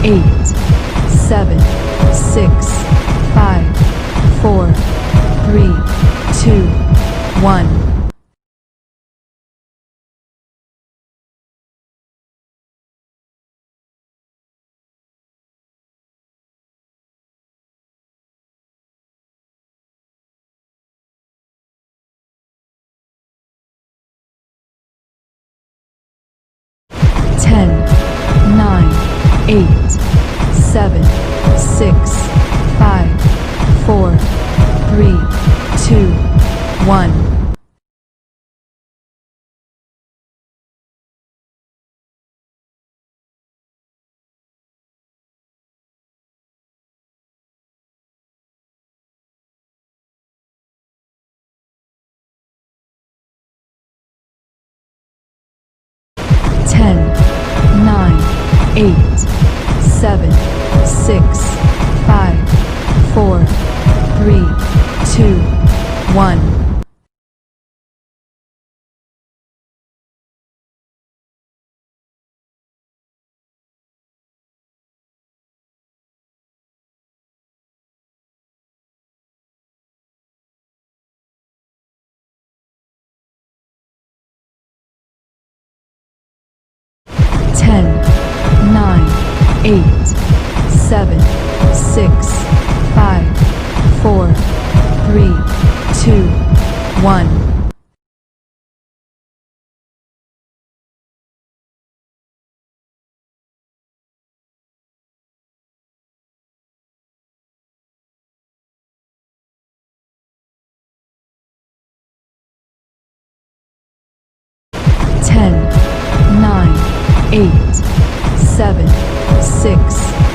8, 7, 6, 5, 4, 3, 2, 1. 10, 9, 8, 7, 6, 5, 4, 3, 2, 1. 10, 9, 8, 7, 6, 5, 4, 3, 2, 1. 10, 9, 8, 7, 6, 5, 4, 3, 2, 1. 10, 9, 8, 7, 6,